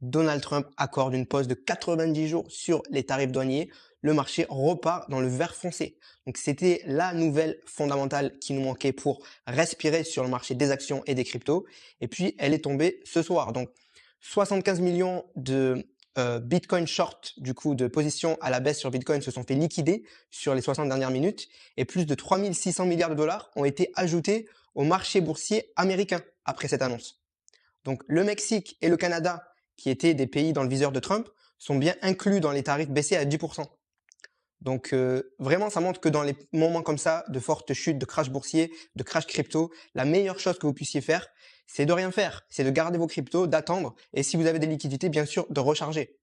Donald Trump accorde une pause de 90 jours sur les tarifs douaniers. Le marché repart dans le vert foncé. Donc c'était la nouvelle fondamentale qui nous manquait pour respirer sur le marché des actions et des cryptos. Et puis elle est tombée ce soir. Donc 75 millions de Bitcoin short, du coup de positions à la baisse sur Bitcoin se sont fait liquider sur les 60 dernières minutes. Et plus de 3600 milliards de dollars ont été ajoutés au marché boursier américain après cette annonce. Donc le Mexique et le Canada, qui étaient des pays dans le viseur de Trump, sont bien inclus dans les tarifs baissés à 10%. Donc vraiment, ça montre que dans les moments comme ça, de fortes chutes, de crash boursier, de crash crypto, la meilleure chose que vous puissiez faire, c'est de rien faire. C'est de garder vos cryptos, d'attendre, et si vous avez des liquidités, bien sûr, de recharger.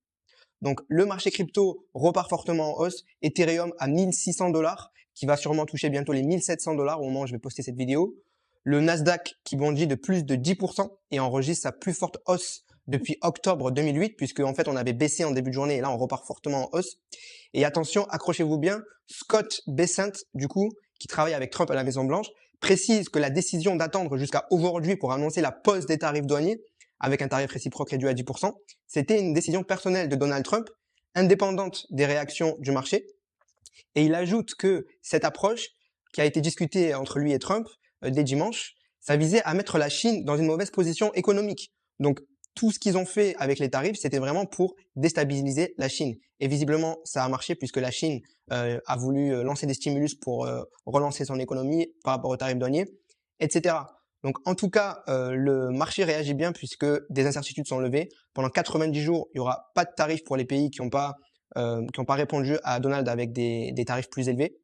Donc le marché crypto repart fortement en hausse. Ethereum à 1600 dollars, qui va sûrement toucher bientôt les 1700 dollars au moment où je vais poster cette vidéo. Le Nasdaq qui bondit de plus de 10% et enregistre sa plus forte hausse depuis octobre 2008, puisque en fait on avait baissé en début de journée et là on repart fortement en hausse. Et attention, accrochez-vous bien, Scott Bessent, du coup, qui travaille avec Trump à la Maison Blanche, précise que la décision d'attendre jusqu'à aujourd'hui pour annoncer la pause des tarifs douaniers, avec un tarif réciproque réduit à 10%, c'était une décision personnelle de Donald Trump, indépendante des réactions du marché. Et il ajoute que cette approche, qui a été discutée entre lui et Trump dès dimanche, ça visait à mettre la Chine dans une mauvaise position économique. Donc tout ce qu'ils ont fait avec les tarifs, c'était vraiment pour déstabiliser la Chine. Et visiblement, ça a marché puisque la Chine a voulu lancer des stimulus pour relancer son économie par rapport aux tarifs douaniers, etc. Donc en tout cas, le marché réagit bien puisque des incertitudes sont levées. Pendant 90 jours, il n'y aura pas de tarifs pour les pays qui n'ont pas répondu à Donald avec des tarifs plus élevés.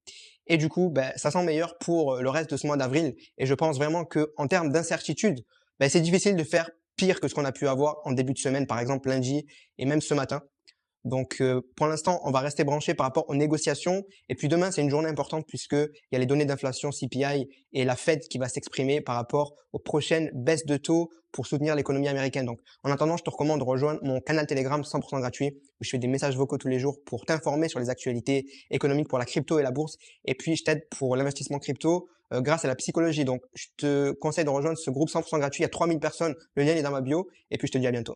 Et du coup, ben, ça sent meilleur pour le reste de ce mois d'avril. Et je pense vraiment que en termes d'incertitude, ben, c'est difficile de faire pire que ce qu'on a pu avoir en début de semaine, par exemple lundi et même ce matin. Donc pour l'instant, on va rester branché par rapport aux négociations. Et puis demain, c'est une journée importante puisqu'il y a les données d'inflation CPI et la Fed qui va s'exprimer par rapport aux prochaines baisses de taux pour soutenir l'économie américaine. Donc en attendant, je te recommande de rejoindre mon canal Telegram 100% gratuit où je fais des messages vocaux tous les jours pour t'informer sur les actualités économiques pour la crypto et la bourse. Et puis je t'aide pour l'investissement crypto grâce à la psychologie. Donc je te conseille de rejoindre ce groupe 100% gratuit. Il y a 3000 personnes. Le lien est dans ma bio. Et puis je te dis à bientôt.